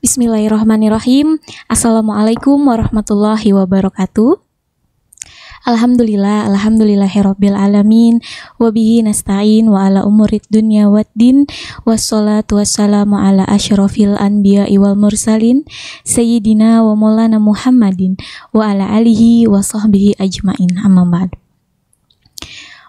Bismillahirrahmanirrahim. Assalamualaikum warahmatullahi wabarakatuh. Alhamdulillahirabbil alamin wa bihi nasta'in wa ala umurid dunya waddin wassalatu wassalamu ala asyrafil anbiya'i wal mursalin sayyidina wa maulana Muhammadin wa ala alihi wa sahbihi ajmain, amma ba'd.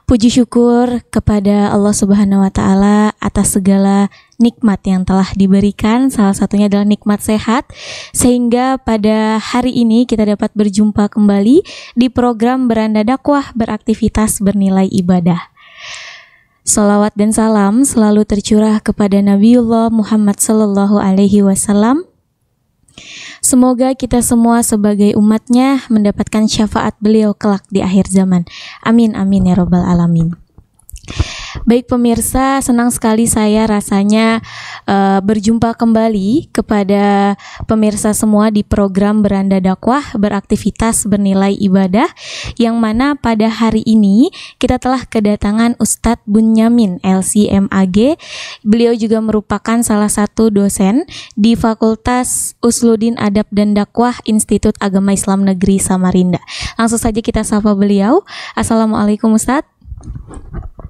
Puji syukur kepada Allah Subhanahu wa taala atas segala nikmat yang telah diberikan. Salah satunya adalah nikmat sehat, sehingga pada hari ini kita dapat berjumpa kembali di program Beranda Dakwah Beraktivitas Bernilai Ibadah. Salawat dan salam selalu tercurah kepada Nabiullah Muhammad sallallahu alaihi wasallam. Semoga kita semua sebagai umatnya mendapatkan syafaat beliau kelak di akhir zaman. Amin amin ya rabbal alamin. Baik pemirsa, senang sekali saya rasanya berjumpa kembali kepada pemirsa semua di program Beranda Dakwah Beraktivitas Bernilai Ibadah, yang mana pada hari ini kita telah kedatangan Ustadz Bunyamin LC.MAG. Beliau juga merupakan salah satu dosen di Fakultas Usluddin Adab dan Dakwah Institut Agama Islam Negeri Samarinda. Langsung saja kita sapa beliau. Assalamualaikum Ustadz.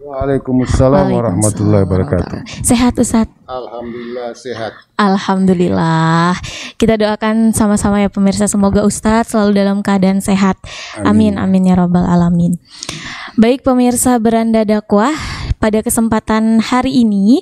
Waalaikumsalam warahmatullahi wabarakatuh. Sehat Ustadz? Alhamdulillah sehat. Alhamdulillah. Kita doakan sama-sama ya pemirsa, semoga Ustadz selalu dalam keadaan sehat. Amin amin ya rabbal alamin. Baik pemirsa Beranda Dakwah, pada kesempatan hari ini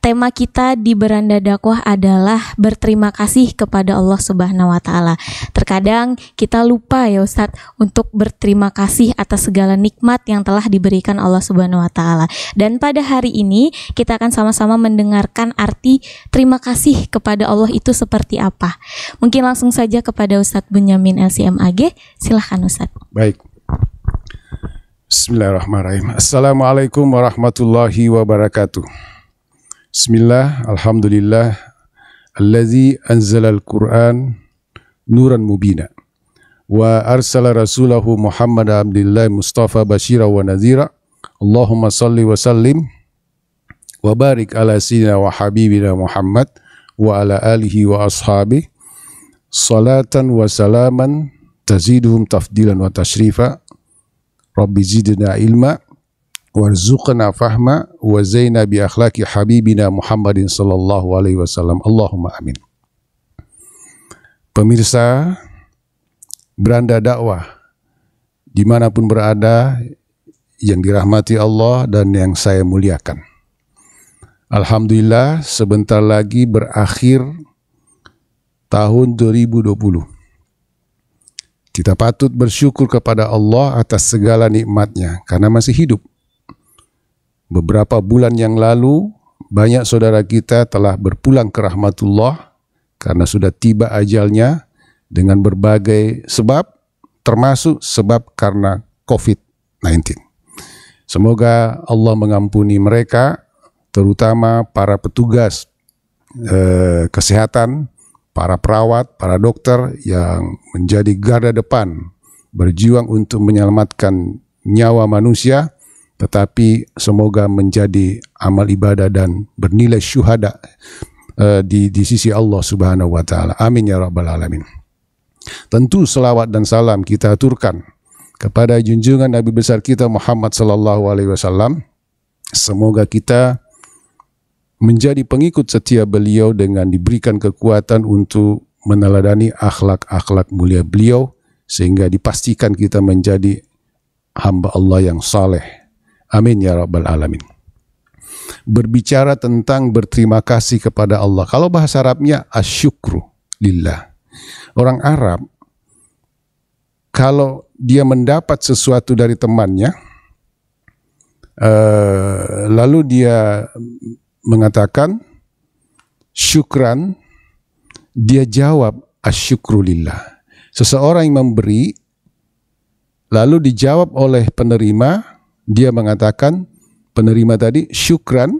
tema kita di Beranda Dakwah adalah berterima kasih kepada Allah Subhanahu wa taala. Terkadang kita lupa ya Ustadz untuk berterima kasih atas segala nikmat yang telah diberikan Allah Subhanahu wa taala. Dan pada hari ini kita akan sama-sama mendengarkan arti terima kasih kepada Allah itu seperti apa. Mungkin langsung saja kepada Ustadz Bunyamin LC.MAG. Silahkan Ustadz. Baik. Bismillahirrahmanirrahim. Assalamualaikum warahmatullahi wabarakatuh. Bismillah, alhamdulillah, allazi anzala al-Qur'an nuran mubina wa arsala rasulahu Muhammad abdillah mustafa basyira wa nadhira. Allahumma salli wa sallim wa barik ala sayyidina wa habibina Muhammad wa ala alihi wa ashabihi salatan wa salaman taziduhum tafdilan wa tashrifa. Rabbi zidna ilma warzuqna fahma wa zaina bi akhlaqi habibina Muhammadin sallallahu alaihi wasallam. Allahumma amin. Pemirsa Beranda Dakwah dimanapun berada yang dirahmati Allah dan yang saya muliakan, alhamdulillah sebentar lagi berakhir tahun 2020. Kita patut bersyukur kepada Allah atas segala nikmatnya karena masih hidup. Beberapa bulan yang lalu banyak saudara kita telah berpulang ke rahmatullah karena sudah tiba ajalnya dengan berbagai sebab, termasuk sebab karena COVID-19. Semoga Allah mengampuni mereka, terutama para petugas kesehatan, para perawat, para dokter yang menjadi garda depan berjuang untuk menyelamatkan nyawa manusia, tetapi semoga menjadi amal ibadah dan bernilai syuhada di sisi Allah Subhanahu wa taala. Amin ya rabbal alamin. Tentu selawat dan salam kita aturkan kepada junjungan Nabi besar kita Muhammad sallallahu alaihi wasallam. Semoga kita menjadi pengikut setia beliau dengan diberikan kekuatan untuk meneladani akhlak-akhlak mulia beliau, sehingga dipastikan kita menjadi hamba Allah yang saleh. Amin ya rabbal alamin. Berbicara tentang berterima kasih kepada Allah, kalau bahasa Arabnya asyukru lillah. Orang Arab kalau dia mendapat sesuatu dari temannya, lalu dia mengatakan syukran, dia jawab asyukrulillah. Seseorang yang memberi lalu dijawab oleh penerima, dia mengatakan, penerima tadi syukran,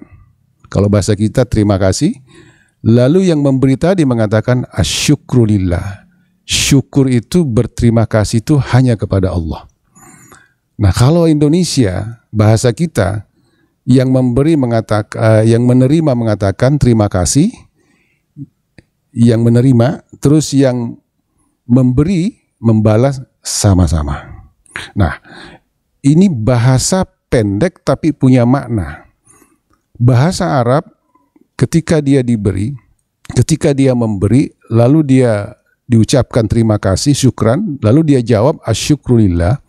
kalau bahasa kita terima kasih, lalu yang memberi tadi mengatakan asyukrulillah. Syukur itu, berterima kasih itu hanya kepada Allah. Nah kalau Indonesia, bahasa kita, yang memberi mengatakan, yang menerima mengatakan terima kasih, yang menerima, terus yang memberi, membalas sama-sama. Nah, ini bahasa pendek tapi punya makna. Bahasa Arab ketika dia diberi, ketika dia memberi, lalu dia diucapkan terima kasih, syukran, lalu dia jawab asyukrulillah.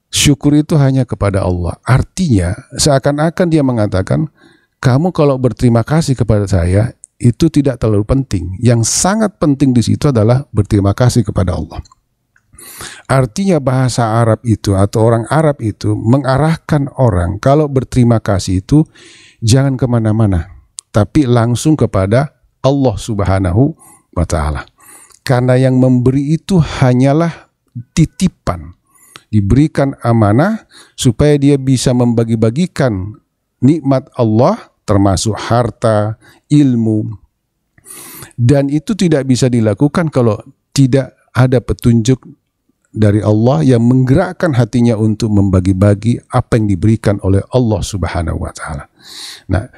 Syukur itu hanya kepada Allah. Artinya seakan-akan dia mengatakan, kamu kalau berterima kasih kepada saya itu tidak terlalu penting. Yang sangat penting di situ adalah berterima kasih kepada Allah. Artinya bahasa Arab itu atau orang Arab itu mengarahkan orang kalau berterima kasih itu jangan kemana-mana, tapi langsung kepada Allah Subhanahu wa Ta'ala. Karena yang memberi itu hanyalah titipan, diberikan amanah supaya dia bisa membagi-bagikan nikmat Allah termasuk harta, ilmu, dan itu tidak bisa dilakukan kalau tidak ada petunjuk dari Allah yang menggerakkan hatinya untuk membagi-bagi apa yang diberikan oleh Allah Subhanahu wa Ta'ala. Nah,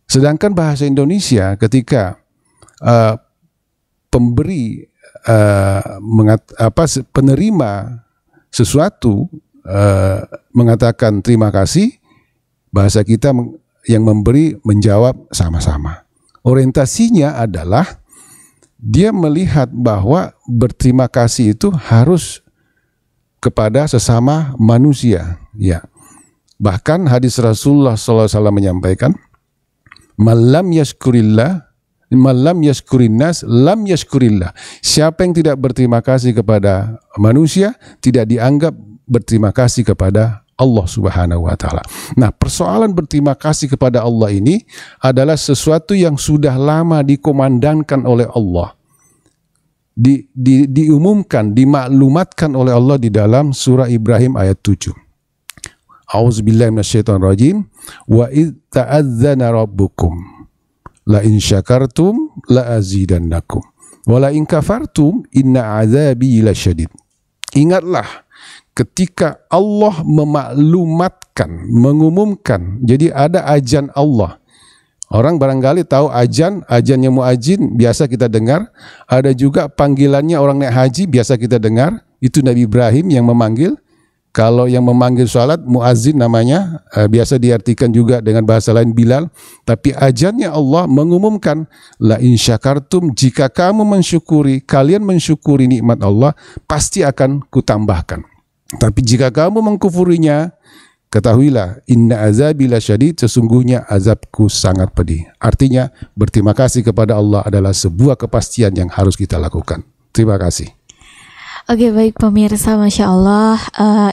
sedangkan bahasa Indonesia ketika pemberi penerima sesuatu mengatakan terima kasih, bahasa kita yang memberi menjawab sama-sama. Orientasinya adalah dia melihat bahwa berterima kasih itu harus kepada sesama manusia. Ya. Bahkan hadis Rasulullah SAW menyampaikan, "Malam yashkurillah, malam yashkurinnas, lam yashkurillah." Siapa yang tidak berterima kasih kepada manusia, tidak dianggap berterima kasih kepada Allah Subhanahu wa Ta'ala. Nah, persoalan berterima kasih kepada Allah ini adalah sesuatu yang sudah lama dikomandangkan oleh Allah. Diumumkan, dimaklumatkan oleh Allah di dalam surah Ibrahim ayat 7. A'udzubillahi minasyaitonirrajim. Wa idz ta'adzana rabbukum la in syakartum la azidannakum wa la in kafartum inna 'adzabi lasyadid. Ingatlah ketika Allah memaklumatkan, mengumumkan. Jadi ada azan Allah. Orang barangkali tahu azannya muadzin biasa kita dengar. Ada juga panggilannya orang naik haji biasa kita dengar. Itu Nabi Ibrahim yang memanggil. Kalau yang memanggil salat muadzin namanya, biasa diartikan juga dengan bahasa lain Bilal. Tapi azannya Allah mengumumkan, la in syakartum, jika kamu mensyukuri, kalian mensyukuri nikmat Allah, pasti akan kutambahkan. Tapi jika kamu mengkufurinya, ketahuilah inna azabi lasyadid, sesungguhnya azabku sangat pedih. Artinya berterima kasih kepada Allah adalah sebuah kepastian yang harus kita lakukan. Terima kasih. Oke, baik pemirsa, Masya Allah,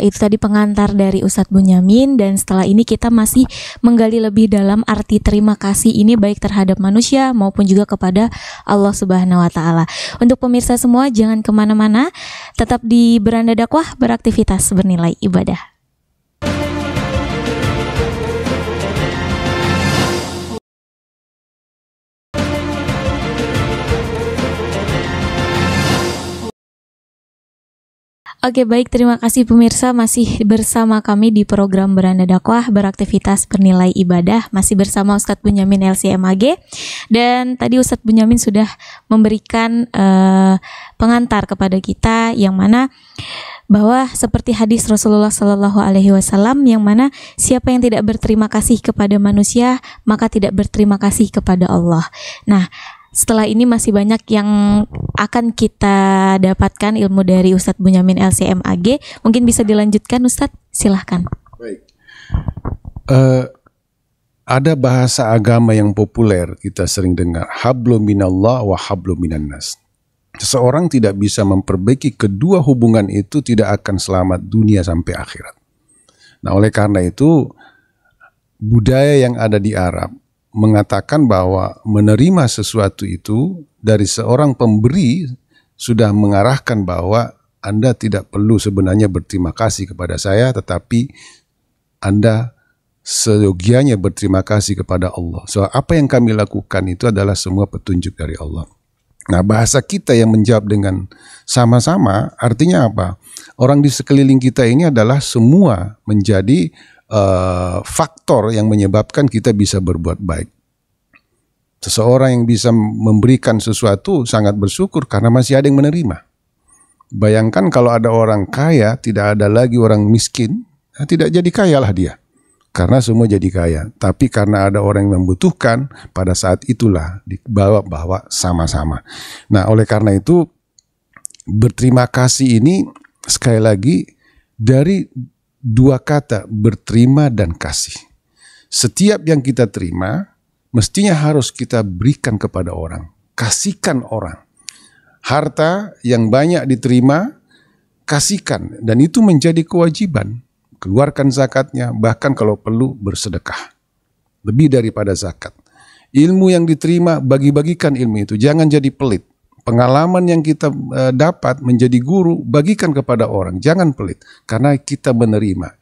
itu tadi pengantar dari Ustadz Bunyamin. Dan setelah ini kita masih menggali lebih dalam arti terima kasih ini, baik terhadap manusia maupun juga kepada Allah Subhanahu wa Ta'ala. Untuk pemirsa semua, jangan kemana-mana, tetap di Beranda Dakwah, beraktivitas bernilai ibadah. Oke, baik, terima kasih pemirsa, masih bersama kami di program Beranda Dakwah, beraktivitas bernilai ibadah, masih bersama Ustadz Bunyamin LCMAG. Dan tadi Ustadz Bunyamin sudah memberikan pengantar kepada kita, yang mana bahwa seperti hadis Rasulullah Sallallahu Alaihi Wasallam, yang mana siapa yang tidak berterima kasih kepada manusia maka tidak berterima kasih kepada Allah. Nah, setelah ini masih banyak yang akan kita dapatkan ilmu dari Ustadz Bunyamin LCMAG. Mungkin bisa dilanjutkan Ustadz, silahkan. Baik. Ada bahasa agama yang populer kita sering dengar, hablum minallah wa hablum minannas. Seseorang tidak bisa memperbaiki kedua hubungan itu, tidak akan selamat dunia sampai akhirat. Nah, oleh karena itu budaya yang ada di Arab mengatakan bahwa menerima sesuatu itu dari seorang pemberi sudah mengarahkan bahwa Anda tidak perlu sebenarnya berterima kasih kepada saya, tetapi Anda seyogianya berterima kasih kepada Allah. So, apa yang kami lakukan itu adalah semua petunjuk dari Allah. Nah, bahasa kita yang menjawab dengan sama-sama artinya apa? Orang di sekeliling kita ini adalah semua menjadi faktor yang menyebabkan kita bisa berbuat baik. Seseorang yang bisa memberikan sesuatu sangat bersyukur karena masih ada yang menerima. Bayangkan kalau ada orang kaya, tidak ada lagi orang miskin, tidak jadi kaya lah dia. Karena semua jadi kaya. Tapi karena ada orang yang membutuhkan, pada saat itulah dibawa sama-sama. Nah, oleh karena itu, berterima kasih ini sekali lagi dari dua kata, berterima dan kasih. Setiap yang kita terima, mestinya harus kita berikan kepada orang, kasihkan orang. Harta yang banyak diterima, kasihkan, dan itu menjadi kewajiban. Keluarkan zakatnya, bahkan kalau perlu bersedekah. Lebih daripada zakat. Ilmu yang diterima, bagi-bagikan ilmu itu, jangan jadi pelit. Pengalaman yang kita dapat menjadi guru, bagikan kepada orang, jangan pelit. Karena kita menerima.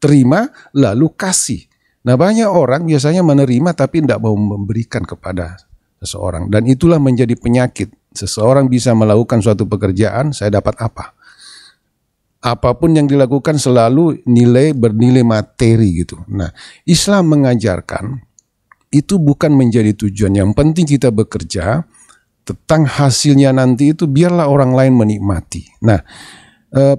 Terima, lalu kasih. Nah, banyak orang biasanya menerima tapi tidak mau memberikan kepada seseorang. Dan itulah menjadi penyakit. Seseorang bisa melakukan suatu pekerjaan, saya dapat apa? Apapun yang dilakukan selalu bernilai materi gitu. Nah, Islam mengajarkan itu bukan menjadi tujuan. Yang penting kita bekerja, tentang hasilnya nanti itu biarlah orang lain menikmati. Nah,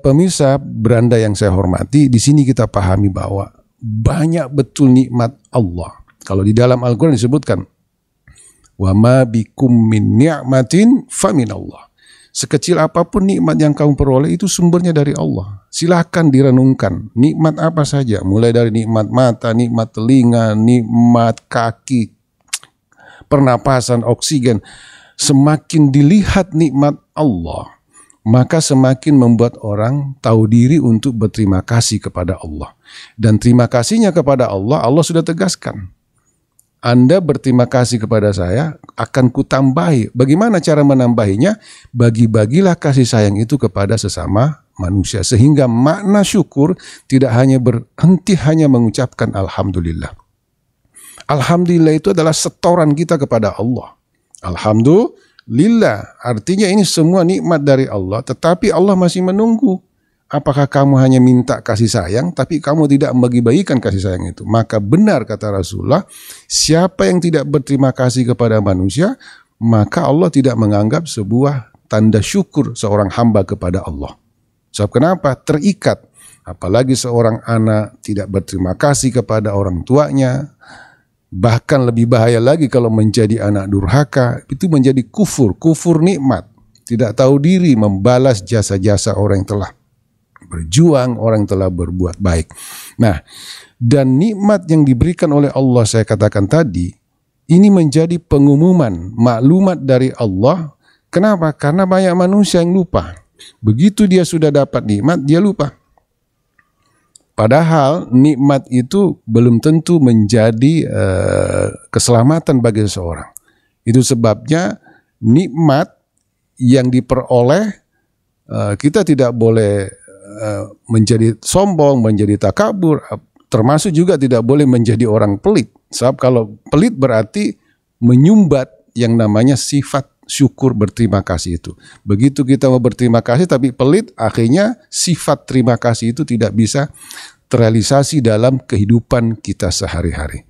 pemirsa beranda yang saya hormati, di sini kita pahami bahwa banyak betul nikmat Allah. Kalau di dalam Al-Quran disebutkan, wa ma bikum min ni'matin faminallah. Sekecil apapun nikmat yang kamu peroleh itu sumbernya dari Allah. Silahkan direnungkan, nikmat apa saja, mulai dari nikmat mata, nikmat telinga, nikmat kaki, pernapasan, oksigen. Semakin dilihat nikmat Allah, maka semakin membuat orang tahu diri untuk berterima kasih kepada Allah. Dan terima kasihnya kepada Allah, Allah sudah tegaskan. Anda berterima kasih kepada saya, akan kutambahi. Bagaimana cara menambahinya? Bagi-bagilah kasih sayang itu kepada sesama manusia. Sehingga makna syukur tidak hanya berhenti hanya mengucapkan Alhamdulillah. Alhamdulillah itu adalah setoran kita kepada Allah. Alhamdulillah, artinya ini semua nikmat dari Allah, tetapi Allah masih menunggu. Apakah kamu hanya minta kasih sayang, tapi kamu tidak membagi-bagikan kasih sayang itu? Maka benar kata Rasulullah, siapa yang tidak berterima kasih kepada manusia, maka Allah tidak menganggap sebuah tanda syukur seorang hamba kepada Allah. Sebab kenapa? Terikat. Apalagi seorang anak tidak berterima kasih kepada orang tuanya. Bahkan lebih bahaya lagi kalau menjadi anak durhaka, itu menjadi kufur nikmat. Tidak tahu diri membalas jasa-jasa orang yang telah berjuang, orang yang telah berbuat baik. Nah, dan nikmat yang diberikan oleh Allah, saya katakan tadi, ini menjadi pengumuman, maklumat dari Allah. Kenapa? Karena banyak manusia yang lupa. Begitu dia sudah dapat nikmat, dia lupa. Padahal nikmat itu belum tentu menjadi keselamatan bagi seseorang. Itu sebabnya nikmat yang diperoleh, kita tidak boleh menjadi sombong, menjadi takabur, termasuk juga tidak boleh menjadi orang pelit. Sebab kalau pelit berarti menyumbat yang namanya sifat syukur berterima kasih itu. Begitu kita mau berterima kasih tapi pelit, akhirnya sifat terima kasih itu tidak bisa terrealisasi dalam kehidupan kita sehari-hari.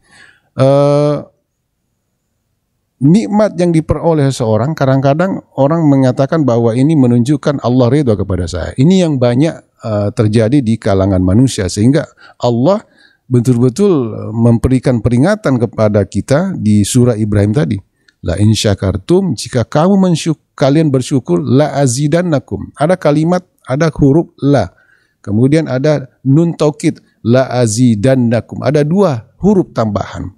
Nikmat yang diperoleh seorang, kadang-kadang orang mengatakan bahwa ini menunjukkan Allah ridha kepada saya. Ini yang banyak terjadi di kalangan manusia, sehingga Allah betul-betul memberikan peringatan kepada kita di surah Ibrahim tadi. La in syakartum, jika kalian bersyukur, la azidannakum. Ada kalimat, ada huruf la. Kemudian ada nun taukid, la azidannakum. Ada dua huruf tambahan.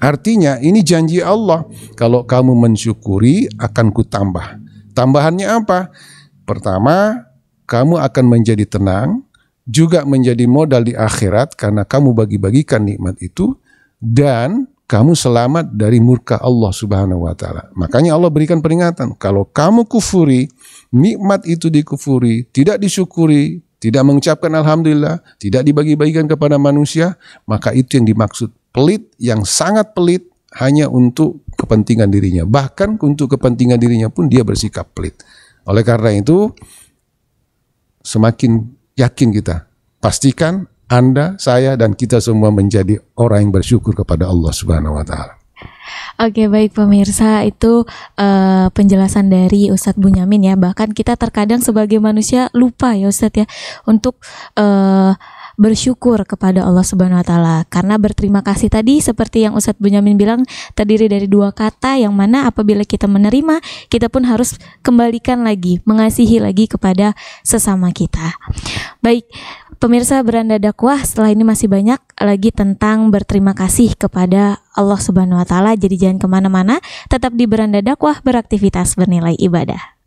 Artinya ini janji Allah, kalau kamu mensyukuri akan kutambah. Tambahannya apa? Pertama, kamu akan menjadi tenang, juga menjadi modal di akhirat karena kamu bagi-bagikan nikmat itu, dan kamu selamat dari murka Allah Subhanahu wa taala. Makanya Allah berikan peringatan, kalau kamu kufuri, nikmat itu dikufuri, tidak disyukuri, tidak mengucapkan alhamdulillah, tidak dibagi-bagikan kepada manusia, maka itu yang dimaksud pelit, yang sangat pelit hanya untuk kepentingan dirinya. Bahkan untuk kepentingan dirinya pun dia bersikap pelit. Oleh karena itu, semakin yakin kita, pastikan Anda, saya, dan kita semua menjadi orang yang bersyukur kepada Allah Subhanahu wa taala. Oke, baik pemirsa, itu penjelasan dari Ustadz Bunyamin ya. Bahkan kita terkadang sebagai manusia lupa ya Ustadz ya untuk bersyukur kepada Allah Subhanahu wa taala. Karena berterima kasih tadi seperti yang Ustadz Bunyamin bilang terdiri dari dua kata yang mana apabila kita menerima, kita pun harus kembalikan lagi, mengasihi lagi kepada sesama kita. Baik, pemirsa Beranda Dakwah, setelah ini masih banyak lagi tentang berterima kasih kepada Allah Subhanahu wa taala. Jadi jangan kemana-mana, tetap di Beranda Dakwah, beraktivitas bernilai ibadah.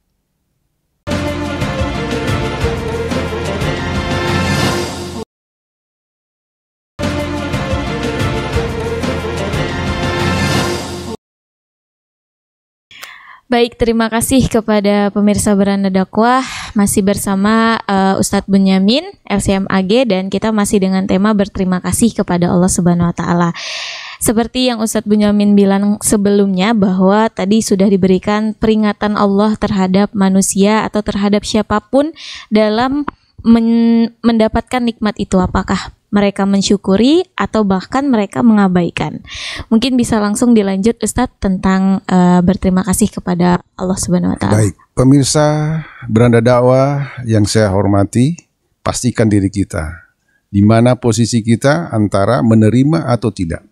Baik, terima kasih kepada pemirsa Beranda Dakwah. Masih bersama Ustadz Bunyamin, LCMAG, dan kita masih dengan tema berterima kasih kepada Allah Subhanahu wa taala. Seperti yang Ustadz Bunyamin bilang sebelumnya, bahwa tadi sudah diberikan peringatan Allah terhadap manusia atau terhadap siapapun dalam mendapatkan nikmat itu, apakah mereka mensyukuri atau bahkan mereka mengabaikan. Mungkin bisa langsung dilanjut Ustadz tentang berterima kasih kepada Allah Subhanahu wa taala. Baik, pemirsa Beranda Dakwah yang saya hormati, pastikan diri kita di mana posisi kita antara menerima atau tidak.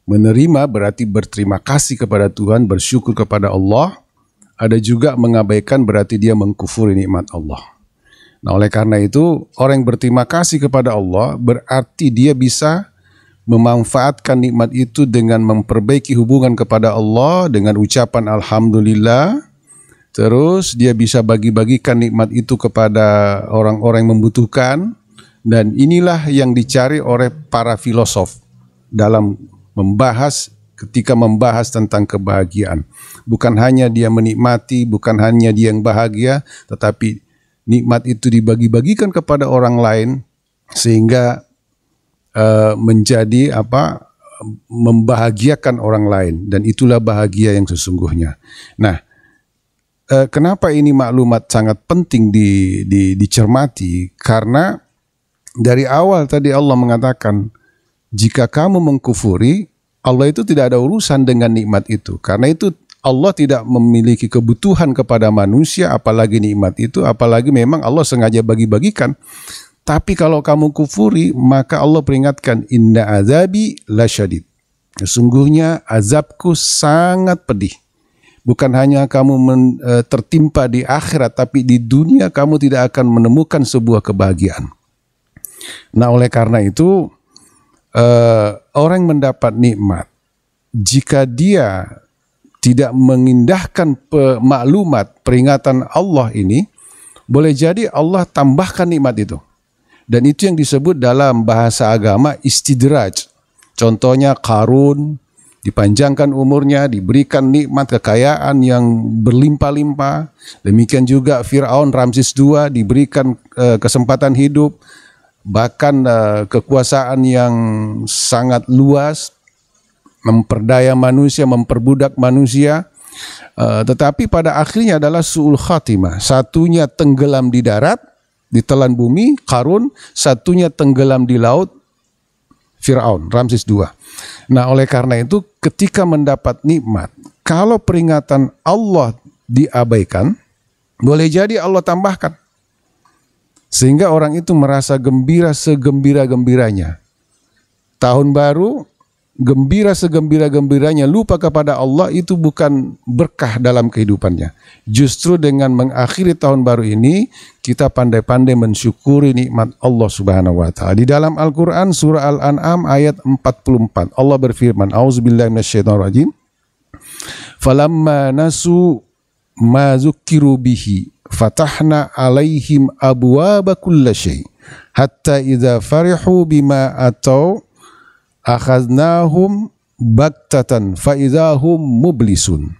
Menerima berarti berterima kasih kepada Tuhan, bersyukur kepada Allah. Ada juga mengabaikan berarti dia mengkufuri nikmat Allah. Nah, oleh karena itu, orang yang berterima kasih kepada Allah berarti dia bisa memanfaatkan nikmat itu dengan memperbaiki hubungan kepada Allah dengan ucapan Alhamdulillah. Terus dia bisa bagi-bagikan nikmat itu kepada orang-orang yang membutuhkan. Dan inilah yang dicari oleh para filosof dalam ketika membahas tentang kebahagiaan. Bukan hanya dia menikmati, bukan hanya dia yang bahagia, tetapi nikmat itu dibagi-bagikan kepada orang lain sehingga menjadi membahagiakan orang lain, dan itulah bahagia yang sesungguhnya. Nah, kenapa ini maklumat sangat penting dicermati? Karena dari awal tadi Allah mengatakan jika kamu mengkufuri, Allah itu tidak ada urusan dengan nikmat itu. Karena itu Allah tidak memiliki kebutuhan kepada manusia, apalagi nikmat itu, apalagi memang Allah sengaja bagi-bagikan. Tapi kalau kamu kufuri, maka Allah peringatkan, inna azabi lasyadid. Sesungguhnya azabku sangat pedih. Bukan hanya kamu tertimpa di akhirat, tapi di dunia kamu tidak akan menemukan sebuah kebahagiaan. Nah, oleh karena itu, orang yang mendapat nikmat, jika dia tidak mengindahkan maklumat peringatan Allah ini, boleh jadi Allah tambahkan nikmat itu. Dan itu yang disebut dalam bahasa agama istidraj. Contohnya Qarun, dipanjangkan umurnya, diberikan nikmat kekayaan yang berlimpah-limpah. Demikian juga Fir'aun Ramses II diberikan kesempatan hidup, bahkan kekuasaan yang sangat luas, memperdaya manusia, memperbudak manusia, tetapi pada akhirnya adalah su'ul khatimah. Satunya tenggelam di darat, ditelan bumi, Qarun, satunya tenggelam di laut, Fir'aun, Ramses II. Nah, oleh karena itu ketika mendapat nikmat, kalau peringatan Allah diabaikan, boleh jadi Allah tambahkan. Sehingga orang itu merasa gembira segembira-gembiranya. Tahun baru, gembira segembira-gembiranya, lupa kepada Allah, itu bukan berkah dalam kehidupannya. Justru dengan mengakhiri tahun baru ini, kita pandai-pandai mensyukuri nikmat Allah Subhanahu wa taala. Di dalam Al-Qur'an surah Al-An'am ayat 44, Allah berfirman, A'udzubillahi minasyaitonirrajim. Falamma nasu ma dzukkiru bihi fatahna 'alaihim abwaaba kulli syai' hatta idza farihu bima atau akhadnahum baktatan faidahum mublisun.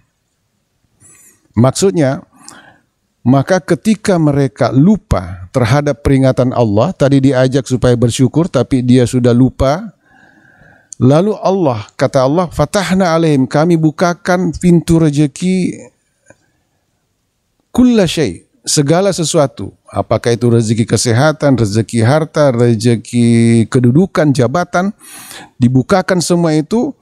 Maksudnya, maka ketika mereka lupa terhadap peringatan Allah, tadi diajak supaya bersyukur tapi dia sudah lupa, lalu Allah, kata Allah, fatahna alaihim, kami bukakan pintu rezeki kulla syai', segala sesuatu, apakah itu rezeki kesehatan, rezeki harta, rezeki kedudukan, jabatan, dibukakan semua itu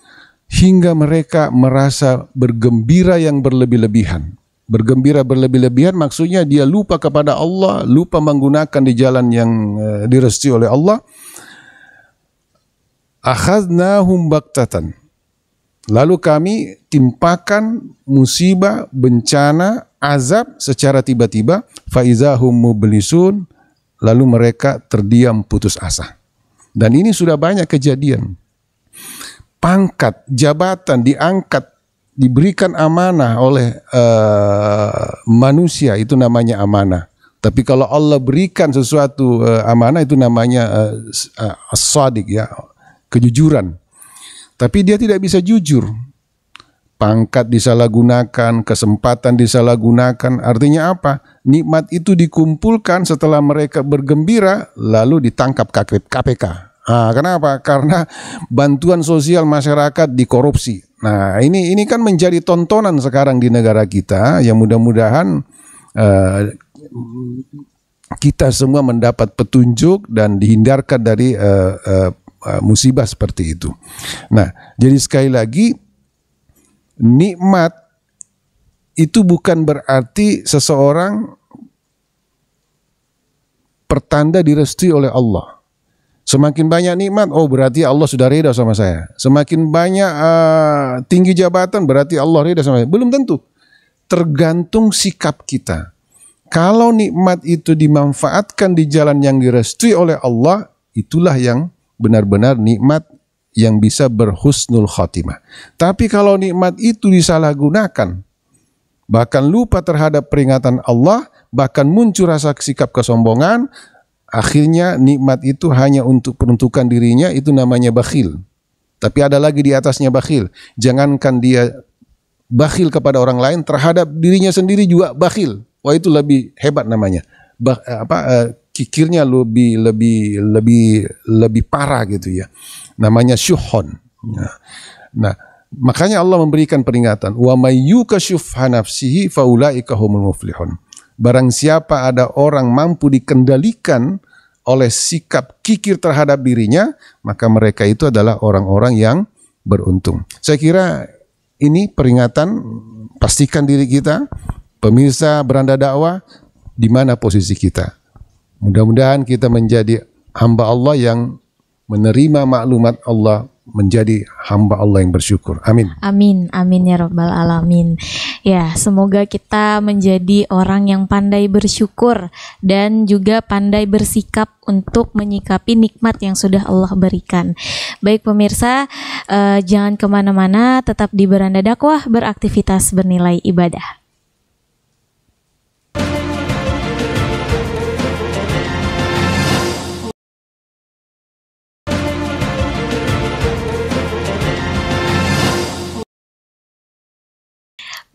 hingga mereka merasa bergembira yang berlebih-lebihan. Bergembira berlebih-lebihan maksudnya dia lupa kepada Allah, lupa menggunakan di jalan yang direstui oleh Allah. Akhadnahum baktatan. Lalu kami timpakan musibah, bencana, azab secara tiba-tiba. Faizahum mublisun. Lalu mereka terdiam putus asa. Dan ini sudah banyak kejadian. Pangkat, jabatan diangkat, diberikan amanah oleh manusia, itu namanya amanah. Tapi kalau Allah berikan sesuatu amanah, itu namanya as-sadiq, ya, kejujuran. Tapi dia tidak bisa jujur. Pangkat disalahgunakan, kesempatan disalahgunakan. Artinya apa? Nikmat itu dikumpulkan setelah mereka bergembira, lalu ditangkap KPK. Kenapa? Karena bantuan sosial masyarakat dikorupsi. Nah, ini kan menjadi tontonan sekarang di negara kita, yang mudah-mudahan kita semua mendapat petunjuk dan dihindarkan dari musibah seperti itu. Nah, jadi sekali lagi, nikmat itu bukan berarti seseorang pertanda direstui oleh Allah. Semakin banyak nikmat, oh berarti Allah sudah ridha sama saya. Semakin banyak tinggi jabatan, berarti Allah ridha sama saya. Belum tentu. Tergantung sikap kita. Kalau nikmat itu dimanfaatkan di jalan yang direstui oleh Allah, itulah yang benar-benar nikmat yang bisa berhusnul khatimah. Tapi kalau nikmat itu disalahgunakan, bahkan lupa terhadap peringatan Allah, bahkan muncul rasa sikap kesombongan, akhirnya nikmat itu hanya untuk peruntukan dirinya, itu namanya bakhil. Tapi ada lagi di atasnya bakhil. Jangankan dia bakhil kepada orang lain, terhadap dirinya sendiri juga bakhil. Wah, itu lebih hebat namanya. Kikirnya lebih parah gitu ya. Namanya syuhon. Nah, makanya Allah memberikan peringatan, wa may yukashifha nafsihi faulaika humul muflihun. Barang siapa ada orang mampu dikendalikan oleh sikap kikir terhadap dirinya, maka mereka itu adalah orang-orang yang beruntung. Saya kira ini peringatan, pastikan diri kita, pemirsa Beranda Dakwah, di mana posisi kita. Mudah-mudahan kita menjadi hamba Allah yang menerima maklumat Allah, menjadi hamba Allah yang bersyukur. Amin. Amin, amin ya Rabbal Alamin. Ya, semoga kita menjadi orang yang pandai bersyukur dan juga pandai bersikap untuk menyikapi nikmat yang sudah Allah berikan. Baik pemirsa, jangan kemana-mana, tetap di Beranda Dakwah, beraktivitas bernilai ibadah.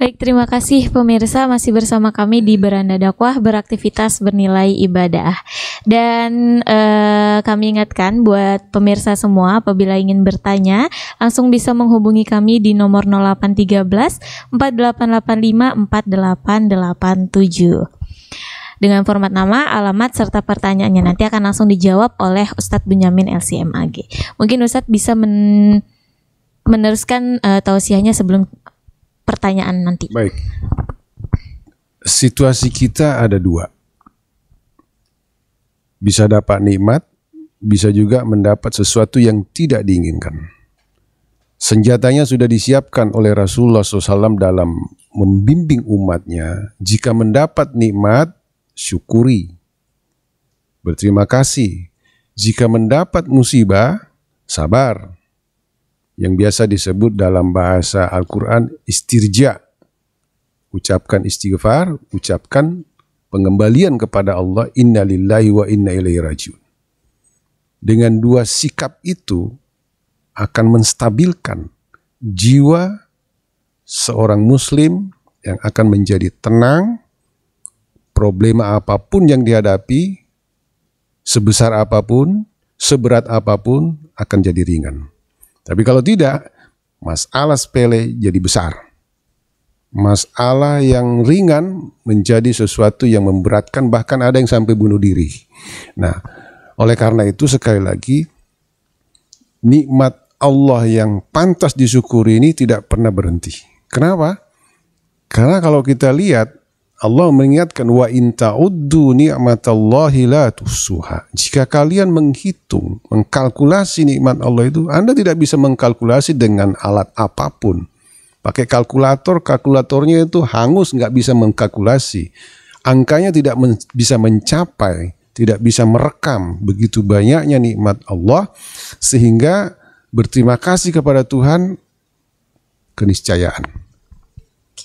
Baik, terima kasih pemirsa, masih bersama kami di Beranda Dakwah, beraktivitas bernilai ibadah. Dan kami ingatkan buat pemirsa semua, apabila ingin bertanya, langsung bisa menghubungi kami di nomor 0813 4885 4887. Dengan format nama, alamat, serta pertanyaannya nanti akan langsung dijawab oleh Ustadz Bunyamin LCMAG. Mungkin Ustadz bisa meneruskan tausiahnya sebelum pertanyaan nanti. Baik. Situasi kita ada dua. Bisa dapat nikmat, bisa juga mendapat sesuatu yang tidak diinginkan. Senjatanya sudah disiapkan oleh Rasulullah SAW dalam membimbing umatnya. Jika mendapat nikmat, syukuri, berterima kasih. Jika mendapat musibah, sabar. Yang biasa disebut dalam bahasa Al-Quran istirja. Ucapkan istighfar, ucapkan pengembalian kepada Allah, inna lillahi wa inna ilaihi rajiun. Dengan dua sikap itu akan menstabilkan jiwa seorang muslim yang akan menjadi tenang. Problema apapun yang dihadapi, sebesar apapun, seberat apapun, akan jadi ringan. Tapi kalau tidak, masalah sepele jadi besar. Masalah yang ringan menjadi sesuatu yang memberatkan, bahkan ada yang sampai bunuh diri. Nah, oleh karena itu sekali lagi, nikmat Allah yang pantas disyukuri ini tidak pernah berhenti. Kenapa? Karena kalau kita lihat, Allah mengingatkan wa in ta'uddu ni'matallahi la tuhsuha. Jika kalian menghitung, mengkalkulasi nikmat Allah itu, Anda tidak bisa mengkalkulasi dengan alat apapun. Pakai kalkulatornya itu hangus, nggak bisa mengkalkulasi. Angkanya tidak bisa mencapai, tidak bisa merekam begitu banyaknya nikmat Allah, sehingga berterima kasih kepada Tuhan keniscayaan.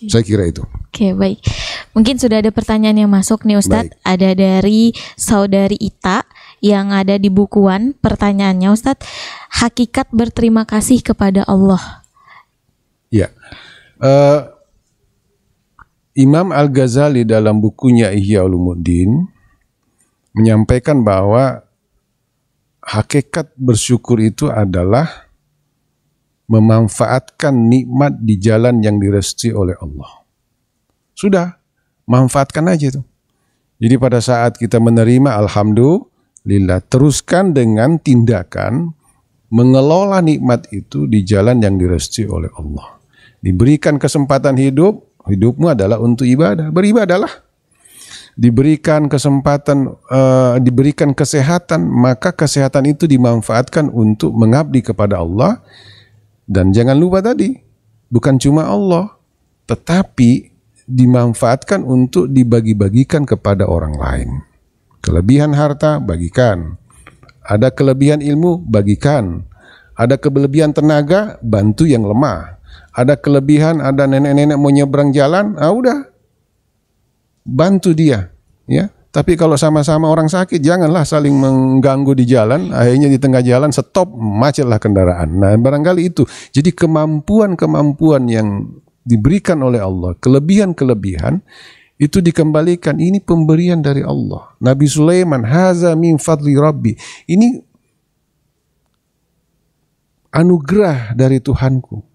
Saya kira itu. Oke, baik. Mungkin sudah ada pertanyaan yang masuk nih Ustadz. Baik. Ada dari saudari Ita yang ada di bukuan. Pertanyaannya Ustadz, hakikat berterima kasih kepada Allah. Ya, Imam Al-Ghazali dalam bukunya Ihya Ulumuddin menyampaikan bahwa hakikat bersyukur itu adalah memanfaatkan nikmat di jalan yang direstui oleh Allah. Sudah, manfaatkan aja itu. Jadi pada saat kita menerima, alhamdulillah, teruskan dengan tindakan mengelola nikmat itu di jalan yang direstui oleh Allah. Diberikan kesempatan hidup, hidupmu adalah untuk ibadah, beribadahlah. Diberikan kesempatan, diberikan kesehatan, maka kesehatan itu dimanfaatkan untuk mengabdi kepada Allah. Dan jangan lupa tadi, bukan cuma Allah, tetapi dimanfaatkan untuk dibagi-bagikan kepada orang lain. Kelebihan harta, bagikan. Ada kelebihan ilmu, bagikan. Ada kelebihan tenaga, bantu yang lemah. Ada kelebihan, ada nenek-nenek mau nyebrang jalan, udah, bantu dia. Ya. Tapi kalau sama-sama orang sakit, janganlah saling mengganggu di jalan. Akhirnya di tengah jalan stop, macetlah kendaraan. Nah, barangkali itu. Jadi kemampuan-kemampuan yang diberikan oleh Allah, kelebihan-kelebihan, itu dikembalikan. Ini pemberian dari Allah. Nabi Sulaiman, haza min fadli Rabbi. Ini anugerah dari Tuhanku.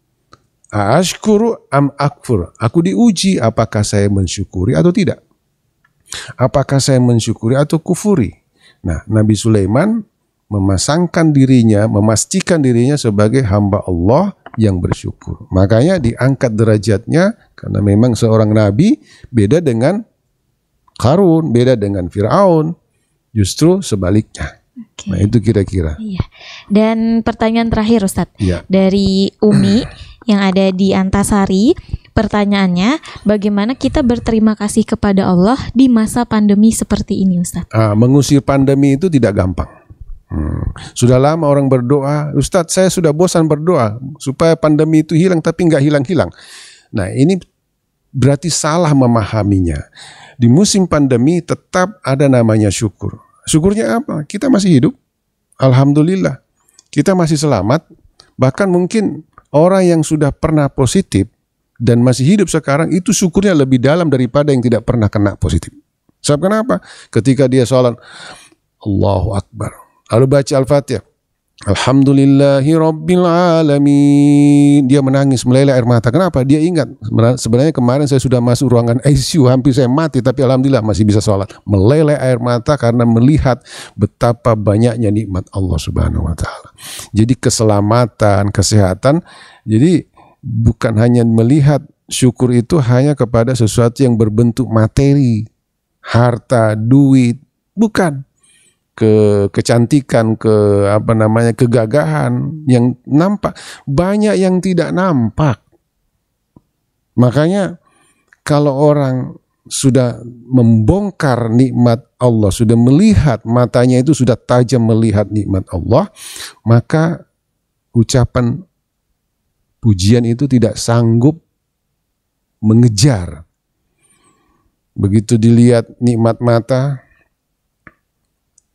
Ashkuru am akfur. Aku diuji apakah saya mensyukuri atau tidak. Apakah saya mensyukuri atau kufuri? Nah, Nabi Sulaiman memastikan dirinya sebagai hamba Allah yang bersyukur. Makanya diangkat derajatnya karena memang seorang nabi beda dengan Qarun, beda dengan Fir'aun. Justru sebaliknya. Nah, itu kira-kira. Iya. Dan pertanyaan terakhir Ustadz, dari Umi yang ada di Antasari. Pertanyaannya, bagaimana kita berterima kasih kepada Allah di masa pandemi seperti ini, Ustadz? Mengusir pandemi itu tidak gampang. Sudah lama orang berdoa, Ustadz saya sudah bosan berdoa supaya pandemi itu hilang, tapi nggak hilang-hilang. Nah, ini berarti salah memahaminya. Di musim pandemi tetap ada namanya syukur. Syukurnya apa? Kita masih hidup, alhamdulillah. Kita masih selamat. Bahkan mungkin orang yang sudah pernah positif dan masih hidup sekarang, itu syukurnya lebih dalam daripada yang tidak pernah kena positif. Sebab kenapa? Ketika dia sholat, Allahu Akbar, lalu baca Al-Fatihah, Alhamdulillahi Rabbil Alamin, dia menangis, meleleh air mata. Kenapa? Dia ingat, sebenarnya kemarin saya sudah masuk ruangan ICU, hampir saya mati, tapi alhamdulillah masih bisa sholat. Meleleh air mata karena melihat betapa banyaknya nikmat Allah Subhanahu wa Ta'ala. Jadi keselamatan, kesehatan, jadi bukan hanya melihat syukur itu hanya kepada sesuatu yang berbentuk materi, harta, duit, bukan. Kecantikan, kegagahan yang nampak, banyak yang tidak nampak. Makanya kalau orang sudah membongkar nikmat Allah, sudah melihat, matanya itu sudah tajam melihat nikmat Allah, maka ucapan pujian itu tidak sanggup mengejar. Begitu dilihat nikmat mata,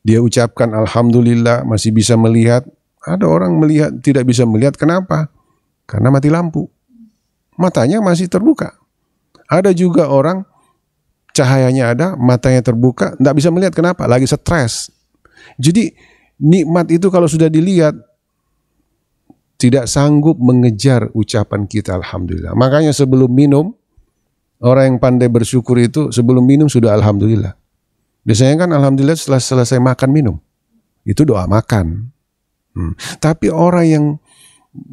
dia ucapkan alhamdulillah, masih bisa melihat. Ada orang melihat tidak bisa melihat, kenapa? Karena mati lampu. Matanya masih terbuka. Ada juga orang cahayanya ada, matanya terbuka, tidak bisa melihat, kenapa? Lagi stres. Jadi nikmat itu kalau sudah dilihat tidak sanggup mengejar ucapan kita alhamdulillah. Makanya sebelum minum, orang yang pandai bersyukur itu sebelum minum sudah alhamdulillah. Biasanya kan alhamdulillah setelah selesai makan minum. Itu doa makan. Tapi orang yang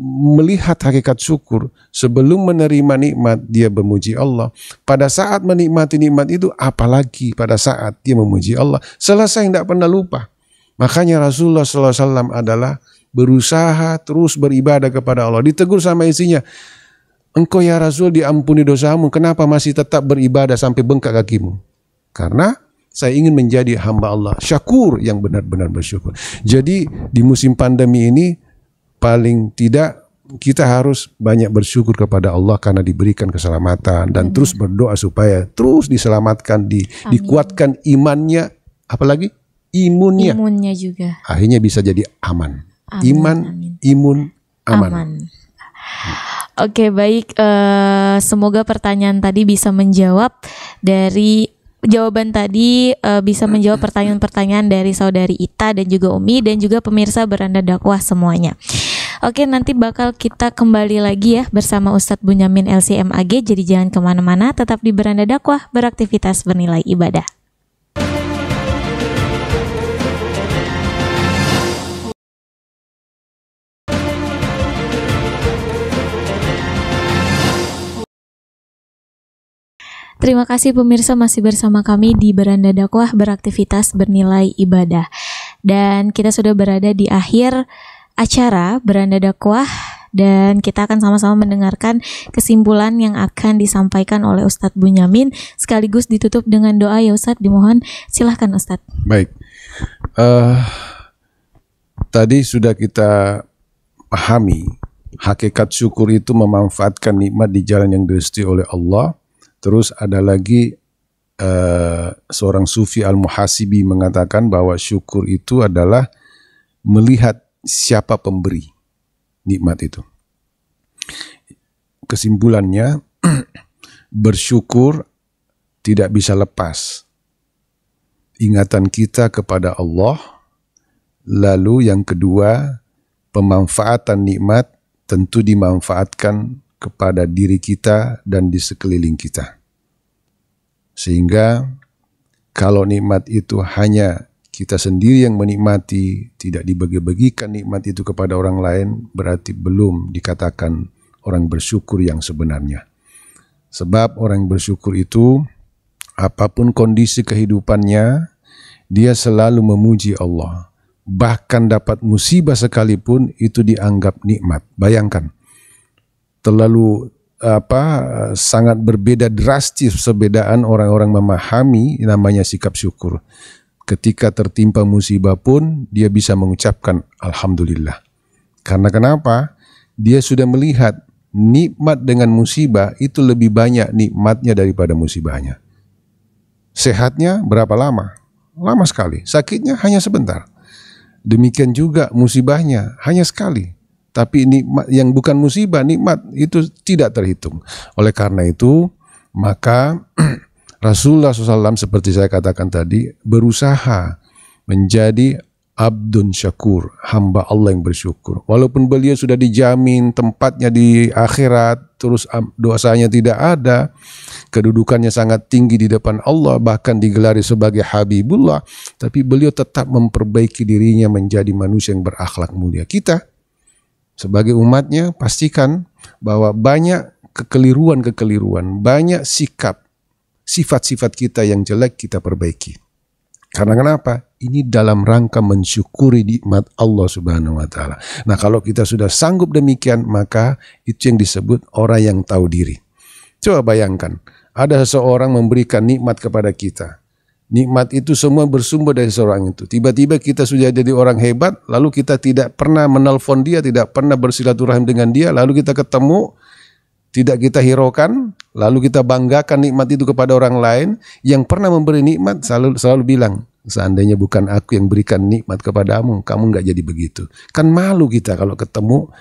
melihat hakikat syukur, sebelum menerima nikmat dia memuji Allah. Pada saat menikmati nikmat itu, apalagi pada saat dia memuji Allah, selesai tidak pernah lupa. Makanya Rasulullah SAW adalah berusaha terus beribadah kepada Allah. Ditegur sama istrinya, engkau ya Rasul diampuni dosamu, kenapa masih tetap beribadah sampai bengkak kakimu? Karena saya ingin menjadi hamba Allah, syakur yang benar-benar bersyukur. Jadi di musim pandemi ini paling tidak kita harus banyak bersyukur kepada Allah karena diberikan keselamatan dan terus berdoa supaya terus diselamatkan, dikuatkan imannya, apalagi imunnya. Imunnya juga. Akhirnya bisa jadi aman. Amin, Iman, amin. imun, aman. Oke, baik. Semoga pertanyaan tadi bisa menjawab dari jawaban tadi bisa menjawab pertanyaan-pertanyaan dari saudari Ita dan juga Umi dan juga pemirsa Beranda Dakwah semuanya. Oke, nanti bakal kita kembali lagi ya bersama Ustadz Bunyamin LCMAG. Jadi jangan kemana-mana, tetap di Beranda Dakwah, beraktivitas bernilai ibadah. Terima kasih pemirsa masih bersama kami di Beranda Dakwah, beraktivitas bernilai ibadah. Dan kita sudah berada di akhir acara Beranda Dakwah dan kita akan sama-sama mendengarkan kesimpulan yang akan disampaikan oleh Ustadz Bunyamin sekaligus ditutup dengan doa ya Ustadz. Dimohon silahkan Ustadz. Baik, tadi sudah kita pahami hakikat syukur itu memanfaatkan nikmat di jalan yang direstui oleh Allah. Terus ada lagi seorang sufi Al-Muhasibi mengatakan bahwa syukur itu adalah melihat siapa pemberi nikmat itu. Kesimpulannya, bersyukur tidak bisa lepas ingatan kita kepada Allah. Lalu yang kedua, pemanfaatan nikmat tentu dimanfaatkan kepada diri kita dan di sekeliling kita. Sehingga kalau nikmat itu hanya kita sendiri yang menikmati, tidak dibagi-bagikan nikmat itu kepada orang lain, berarti belum dikatakan orang bersyukur yang sebenarnya. Sebab orang bersyukur itu, apapun kondisi kehidupannya, dia selalu memuji Allah. Bahkan dapat musibah sekalipun, itu dianggap nikmat. Bayangkan, terlalu sangat berbeda drastis perbedaan orang-orang memahami namanya sikap syukur. Ketika tertimpa musibah pun dia bisa mengucapkan Alhamdulillah. Karena kenapa? Dia sudah melihat nikmat dengan musibah itu lebih banyak nikmatnya daripada musibahnya. Sehatnya berapa lama? Lama sekali. Sakitnya hanya sebentar. Demikian juga musibahnya hanya sekali. Tapi nikmat yang bukan musibah, nikmat itu tidak terhitung. Oleh karena itu, maka Rasulullah SAW seperti saya katakan tadi berusaha menjadi abdun syakur, hamba Allah yang bersyukur. Walaupun beliau sudah dijamin tempatnya di akhirat, terus dosanya tidak ada, kedudukannya sangat tinggi di depan Allah, bahkan digelari sebagai Habibullah, tapi beliau tetap memperbaiki dirinya menjadi manusia yang berakhlak mulia. Kita sebagai umatnya pastikan bahwa banyak kekeliruan-kekeliruan, banyak sifat-sifat kita yang jelek kita perbaiki. Karena kenapa? Ini dalam rangka mensyukuri nikmat Allah Subhanahu wa taala. Nah, kalau kita sudah sanggup demikian, maka itu yang disebut orang yang tahu diri. Coba bayangkan, ada seseorang memberikan nikmat kepada kita. Nikmat itu semua bersumber dari seorang itu. Tiba-tiba kita sudah jadi orang hebat, lalu kita tidak pernah menelpon dia, tidak pernah bersilaturahim dengan dia, lalu kita ketemu, tidak kita hiraukan, lalu kita banggakan nikmat itu kepada orang lain. Yang pernah memberi nikmat selalu bilang, seandainya bukan aku yang berikan nikmat kepadamu, kamu nggak jadi begitu. Kan malu kita kalau ketemu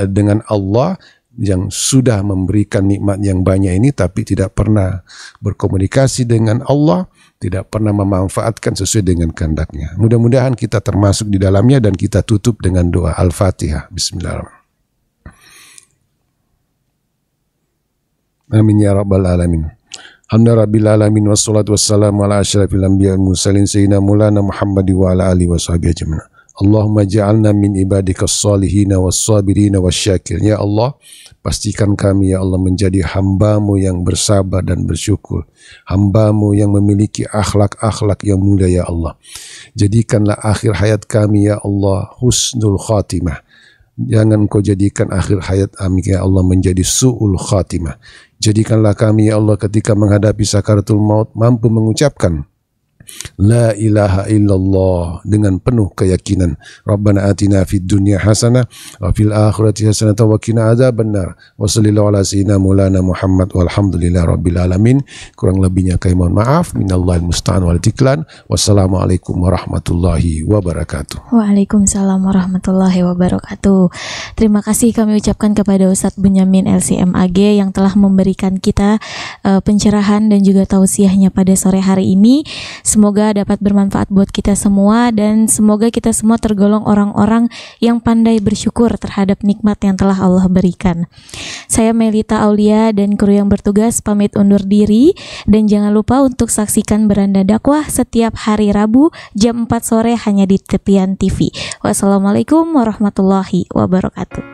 dengan Allah yang sudah memberikan nikmat yang banyak ini, tapi tidak pernah berkomunikasi dengan Allah, tidak pernah memanfaatkan sesuai dengan kehendaknya. Mudah-mudahan kita termasuk di dalamnya dan kita tutup dengan doa Al-Fatihah. Bismillahirrahmanirrahim. Amin ya rabbal alamin. Alhamdulillah rabbil alamin wassalatu wassalamu ala asyrafil anbiya'i wal mursalin sayyidina Maulana Muhammad wa ala alihi washabihi ajma'in. Allahumma ja'alna min ibadikas salihina was-sabirina wasyakirin. Ya Allah, pastikan kami ya Allah menjadi hamba-Mu yang bersabar dan bersyukur, hamba-Mu yang memiliki akhlak-akhlak yang mulia ya Allah. Jadikanlah akhir hayat kami ya Allah husnul khatimah. Jangan Kau jadikan akhir hayat kami ya Allah menjadi su'ul khatimah. Jadikanlah kami ya Allah ketika menghadapi sakaratul maut mampu mengucapkan La ilaha illallah dengan penuh keyakinan. Rabbana atina fid dunya hasanah wa fil akhirati hasanah wa qina adzabannar. Wa sallallahu ala sayyidina maulana Muhammad walhamdulillahi rabbil alamin. Kurang lebihnya kami mohon maaf. Minallahil musta'an wal tiklan. Wassalamualaikum warahmatullahi wabarakatuh. Waalaikumsalam warahmatullahi wabarakatuh. Terima kasih kami ucapkan kepada Ustadz Bunyamin LCMAG yang telah memberikan kita pencerahan dan juga tausiahnya pada sore hari ini. Semoga dapat bermanfaat buat kita semua dan semoga kita semua tergolong orang-orang yang pandai bersyukur terhadap nikmat yang telah Allah berikan. Saya Melita Aulia dan kru yang bertugas pamit undur diri dan jangan lupa untuk saksikan Beranda Dakwah setiap hari Rabu jam 4 sore hanya di Tepian TV. Wassalamualaikum warahmatullahi wabarakatuh.